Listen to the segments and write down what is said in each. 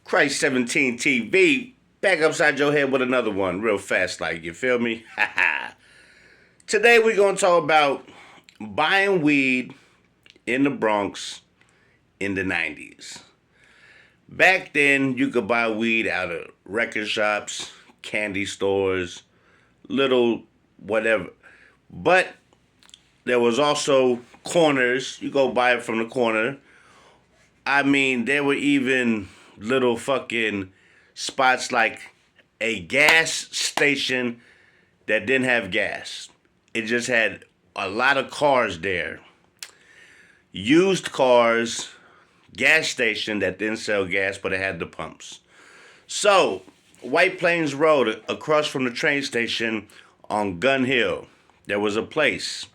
Christ 17 TV, back upside your head with another one, real fast, like, you feel me? Today we're gonna talk about buying weed in the Bronx in the 90s. Back then, you could buy weed out of record shops, candy stores, little whatever. But there was also corners. You go buy it from the corner. I mean, there were even little fucking spots like a gas station that didn't have gas. It just had a lot of cars there. Used cars, gas station that didn't sell gas, but it had the pumps. So, White Plains Road, across from the train station on Gun Hill, there was a place.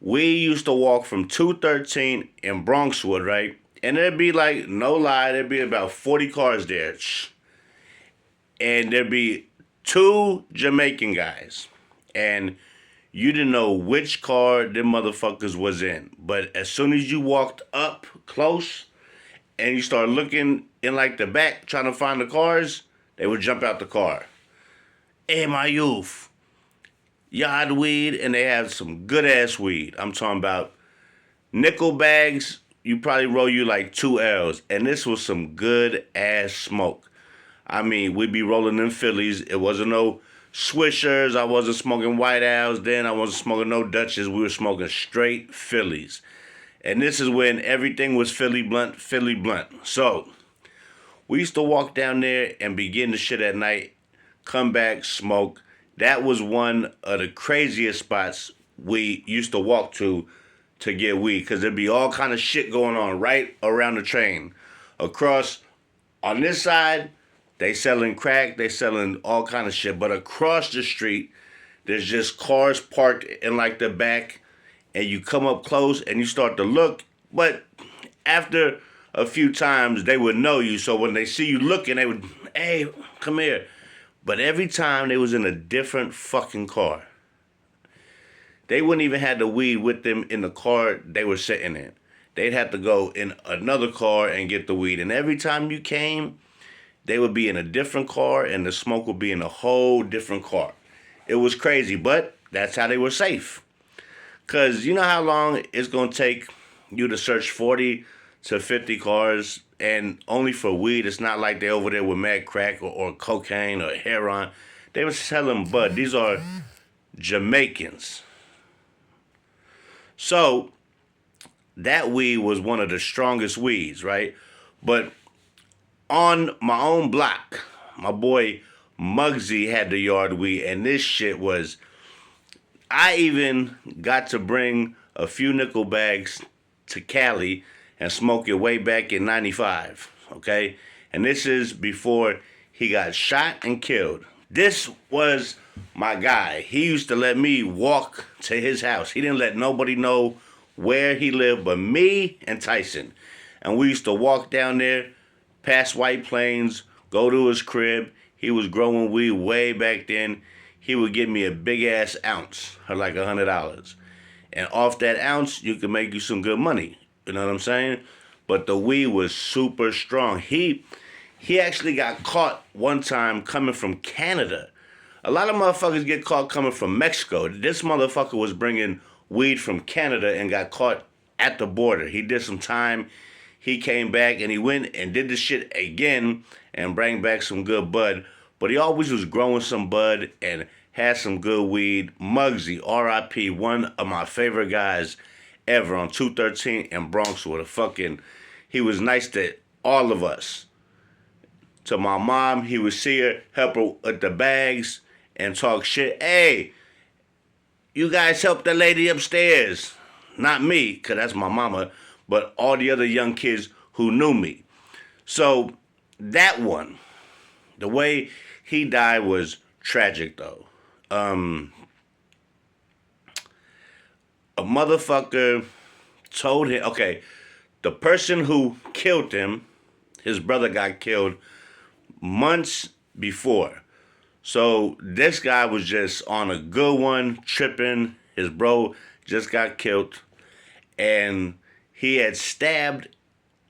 We used to walk from 213 in Bronxwood, right? And there'd be like, no lie, there'd be about 40 cars there. And there'd be two Jamaican guys. And you didn't know which car them motherfuckers was in. But as soon as you walked up close and you start looking in like the back trying to find the cars, they would jump out the car. Hey, my youth, yard weed, and they have some good ass weed. I'm talking about nickel bags. You probably roll you like 2 L's, and this was some good ass smoke. I mean, we'd be rolling in Phillies. It wasn't no Swishers. I wasn't smoking White Owls then. I wasn't smoking no Dutches. We were smoking straight Phillies. And this is when everything was Philly blunt, Philly blunt. So, we used to walk down there and begin the shit at night, come back, smoke. That was one of the craziest spots we used to walk to get weed, because there'd be all kind of shit going on right around the train. Across, on this side, they selling crack, they selling all kind of shit. But across the street, there's just cars parked in like the back, and you come up close and you start to look. But after a few times, they would know you. So when they see you looking, they would, hey, come here. But every time they was in a different fucking car. They wouldn't even have the weed with them in the car they were sitting in. They'd have to go in another car and get the weed. And every time you came, they would be in a different car and the smoke would be in a whole different car. It was crazy, but that's how they were safe. Because you know how long it's going to take you to search 40 to 50 cars, and only for weed. It's not like they're over there with mad crack or cocaine or heroin. They were selling bud. These are Jamaicans. So, that weed was one of the strongest weeds, right? But on my own block, my boy Muggsy had the yard weed, and this shit was... I even got to bring a few nickel bags to Cali and smoke it way back in 95, okay? And this is before he got shot and killed. This was my guy. He used to let me walk to his house. He didn't let nobody know where he lived but me and Tyson. And we used to walk down there, past White Plains, go to his crib. He was growing weed way back then. He would give me a big-ass ounce for like $100. And off that ounce, you could make you some good money. You know what I'm saying? But the weed was super strong. He actually got caught one time coming from Canada. A lot of motherfuckers get caught coming from Mexico. This motherfucker was bringing weed from Canada and got caught at the border. He did some time. He came back and he went and did the shit again and bring back some good bud. But he always was growing some bud and had some good weed. Muggsy, R.I.P., one of my favorite guys ever on 213 in Bronxwood. He was nice to all of us. To my mom, he would see her, help her with the bags, and talk shit. Hey, you guys help the lady upstairs. Not me, because that's my mama, but all the other young kids who knew me. So, that one, the way he died was tragic, though. A motherfucker told him, okay, the person who killed him, his brother got killed months before. So this guy was just on a good one, tripping. His bro just got killed. And he had stabbed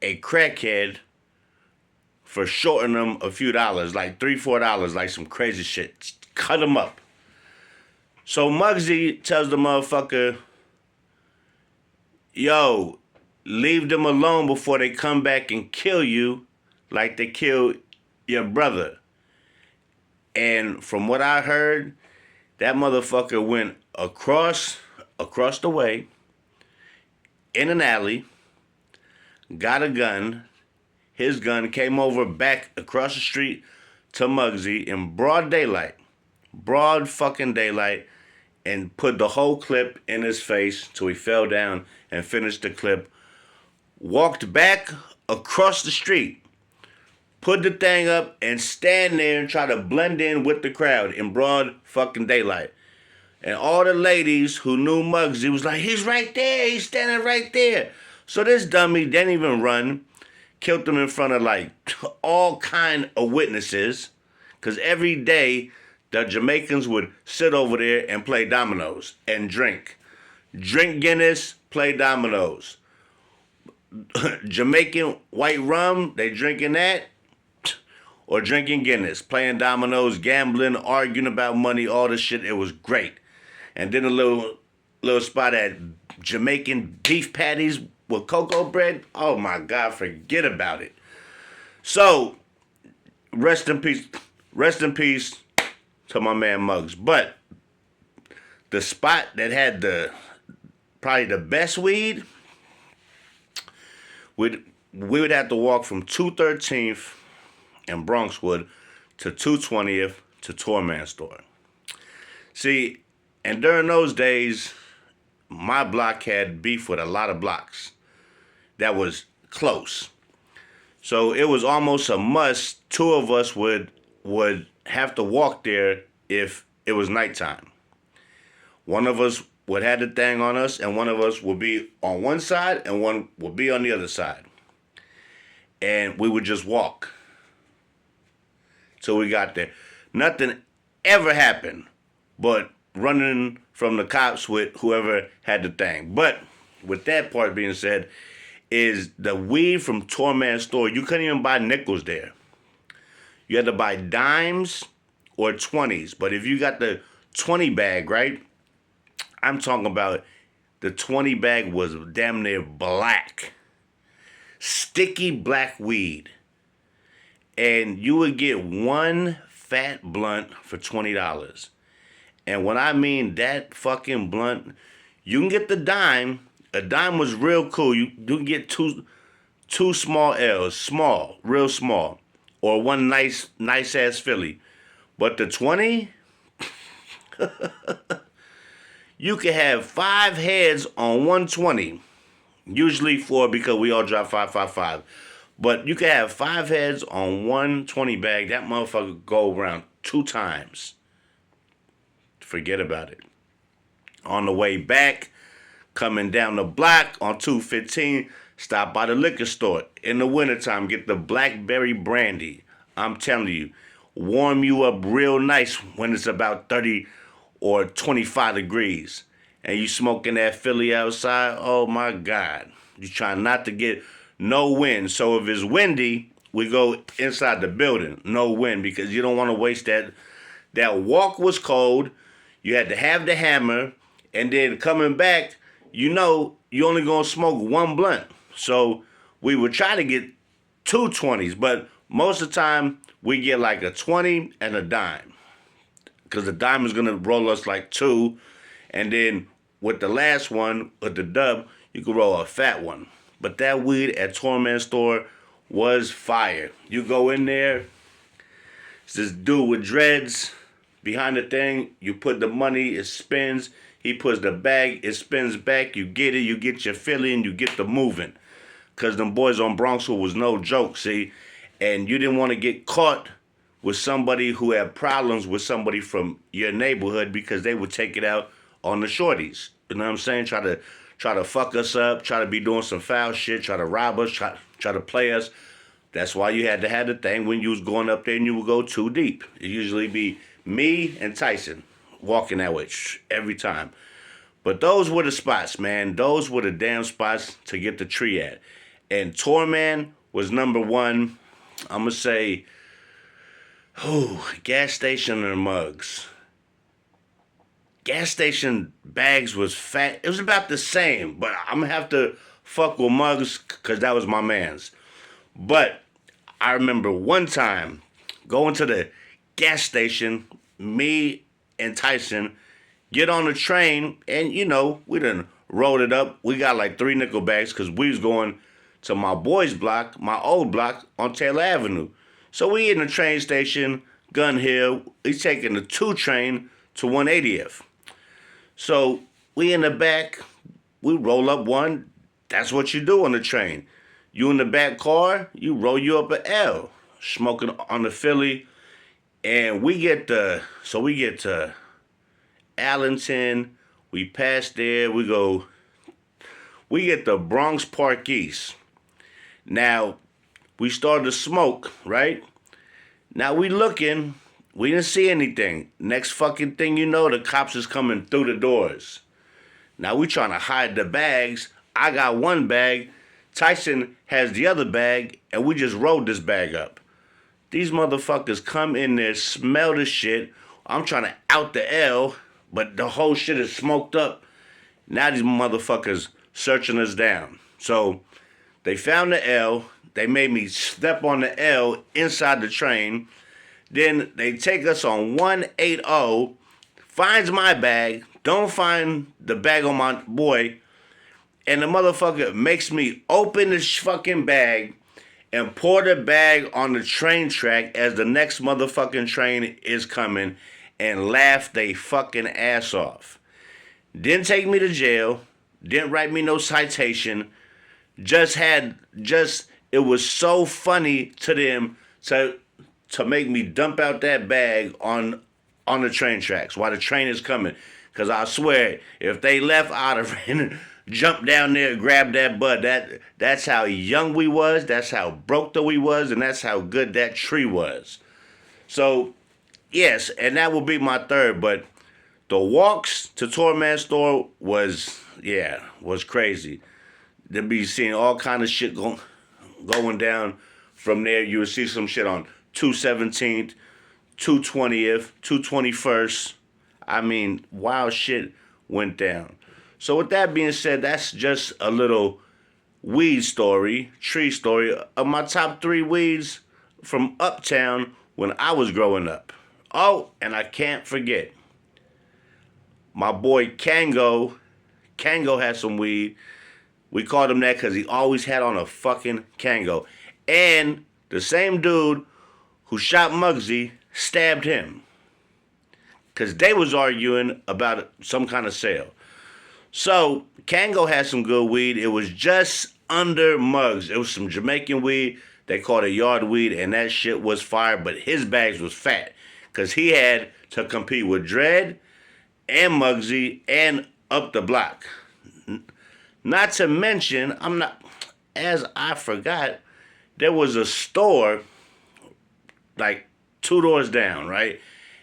a crackhead for shorting them a few dollars, like $3, $4, like some crazy shit. Cut them up. So Muggsy tells the motherfucker, yo, leave them alone before they come back and kill you like they killed your brother. And from what I heard, that motherfucker went across the way, in an alley, got a gun. His gun came over back across the street to Muggsy in broad daylight. Broad fucking daylight. And put the whole clip in his face till he fell down and finished the clip. Walked back across the street. Put the thing up and stand there and try to blend in with the crowd in broad fucking daylight. And all the ladies who knew Muggsy was like, he's right there. He's standing right there. So this dummy didn't even run. Killed him in front of like all kind of witnesses. Because every day the Jamaicans would sit over there and play dominoes and drink. Drink Guinness, play dominoes. Jamaican white rum, they drinking that. Or drinking Guinness, playing dominoes, gambling, arguing about money, all this shit. It was great. And then a little spot at Jamaican beef patties with cocoa bread. Oh my God, forget about it. So, rest in peace to my man Muggs. But the spot that had probably the best weed, we would have to walk from 213th and Bronxwood to 220th to Tourman Store. See, and during those days, my block had beef with a lot of blocks that was close. So it was almost a must. Two of us would have to walk there if it was nighttime. One of us would have the thing on us, and one of us would be on one side, and one would be on the other side. And we would just walk till we got there. Nothing ever happened but running from the cops with whoever had the thing. But with that part being said, is the weed from Tourman Store, you couldn't even buy nickels there. You had to buy dimes or 20s. But if you got the 20 bag, right? I'm talking about the 20 bag was damn near black. Sticky black weed. And you would get one fat blunt for $20. And when I mean that fucking blunt, you can get the dime. A dime was real cool. You can get two small L's, small, real small, or one nice ass Philly. But the 20, you can have 5 heads on 120. Usually 4 because we all drop 5. But you can have 5 heads on 120 bag. That motherfucker go around 2 times. Forget about it. On the way back, coming down the block on 215, stop by the liquor store. In the wintertime, get the blackberry brandy. I'm telling you, warm you up real nice when it's about 30 or 25 degrees. And you smoking that Philly outside, oh my God. You trying not to get no wind. So if it's windy, we go inside the building. No wind, because you don't want to waste that. That walk was cold. You had to have the hammer. And then coming back, you know, you only going to smoke 1 blunt. So we would try to get 2 20s. But most of the time, we get like a 20 and a dime. Because the dime is going to roll us like 2. And then with the last one, with the dub, you could roll a fat one. But that weed at Tourman Store was fire. You go in there, it's this dude with dreads behind the thing. You put the money, it spins. He puts the bag, it spins back. You get it, you get your Philly, and you get the moving. Because them boys on Bronxwood was no joke, see? And you didn't want to get caught with somebody who had problems with somebody from your neighborhood, because they would take it out on the shorties. You know what I'm saying? Try to fuck us up, try to be doing some foul shit, try to rob us, try to play us. That's why you had to have the thing when you was going up there and you would go too deep. It usually be me and Tyson walking that way every time. But those were the spots, man. Those were the damn spots to get the tree at. And Tourman was number 1. I'm going to say, gas station or mugs. Gas station bags was fat. It was about the same, but I'm going to have to fuck with mugs because that was my man's. But I remember one time going to the gas station, me and Tyson get on the train, and we done rolled it up. We got like 3 nickel bags because we was going to my boy's block, my old block on Taylor Avenue. So we in the train station, Gun Hill. He's taking the 2 train to 180th. So we in the back, we roll up one. That's what you do on the train. You in the back car, you roll you up an L, smoking on the Philly, and we get to Allenton. We pass there. We get the Bronx Park East. Now, we started to smoke, right? Now we looking, we didn't see anything. Next fucking thing you know, the cops is coming through the doors. Now we trying to hide the bags. I got one bag, Tyson has the other bag, and we just rolled this bag up. These motherfuckers come in there, smell the shit. I'm trying to out the L, but the whole shit is smoked up. Now these motherfuckers searching us down. So they found the L. They made me step on the L inside the train. Then they take us on 180, finds my bag, don't find the bag on my boy, and the motherfucker makes me open this fucking bag and pour the bag on the train track as the next motherfucking train is coming and laugh they fucking ass off. Didn't take me to jail, didn't write me no citation, it was so funny to them to make me dump out that bag on the train tracks while the train is coming. Because I swear, if they left, I'd have ran, jumped down there and grabbed that bud. That's how young we was, that's how broke we was, and that's how good that tree was. So, yes, and that will be my third, but the walks to Torman store was crazy. They'll be seeing all kind of shit going down from there. You would see some shit on 217th, 220th, 221st. I mean, wild shit went down. So with that being said, that's just a little weed story, tree story of my top 3 weeds from Uptown when I was growing up. Oh, and I can't forget, my boy Kango. Kango had some weed. We called him that because he always had on a fucking Kango. And the same dude who shot Muggsy stabbed him. Because they was arguing about some kind of sale. So, Kango had some good weed. It was just under Muggs. It was some Jamaican weed. They called it yard weed, and that shit was fire, but his bags was fat. Because he had to compete with Dread and Muggsy and Up the Block. Not to mention, I forgot, there was a store like 2 doors down, right?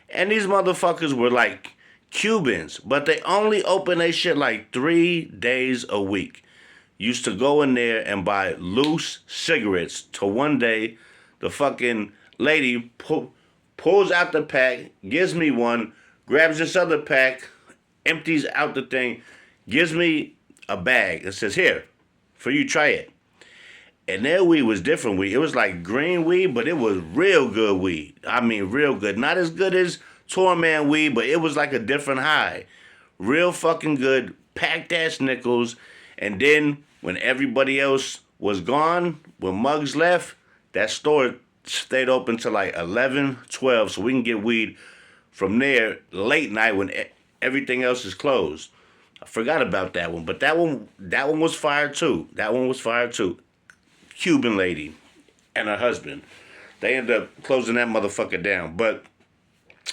And these motherfuckers were like Cubans, but they only open their shit like 3 days a week. Used to go in there and buy loose cigarettes till one day the fucking lady pulls out the pack, gives me one, grabs this other pack, empties out the thing, gives me a bag and says, "Here, for you, try it." And their weed was different weed. It was like green weed, but it was real good weed. I mean, real good. Not as good as Torman weed, but it was like a different high. Real fucking good, packed ass nickels. And then when everybody else was gone, when Muggs left, that store stayed open till like 11, 12, so we can get weed from there late night when everything else is closed. I forgot about that one, but that one was fire too. That one was fire too. Cuban lady and her husband. They ended up closing that motherfucker down. But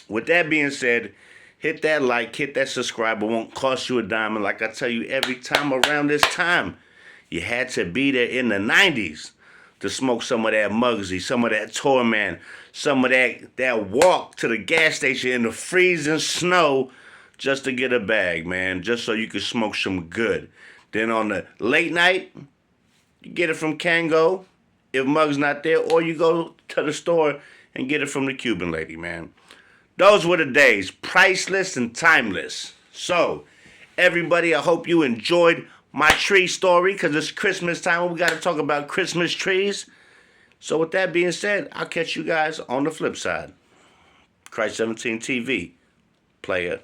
with that being said, hit that like, hit that subscribe. It won't cost you a dime. And like I tell you every time around this time, you had to be there in the 90s to smoke some of that Muggsy, some of that Torman, some of that walk to the gas station in the freezing snow just to get a bag, man, just so you could smoke some good. Then on the late night, you get it from Kango, if Mug's not there, or you go to the store and get it from the Cuban lady, man. Those were the days, priceless and timeless. So, everybody, I hope you enjoyed my tree story, because it's Christmas time. We got to talk about Christmas trees. So with that being said, I'll catch you guys on the flip side. Christ 17 TV, player.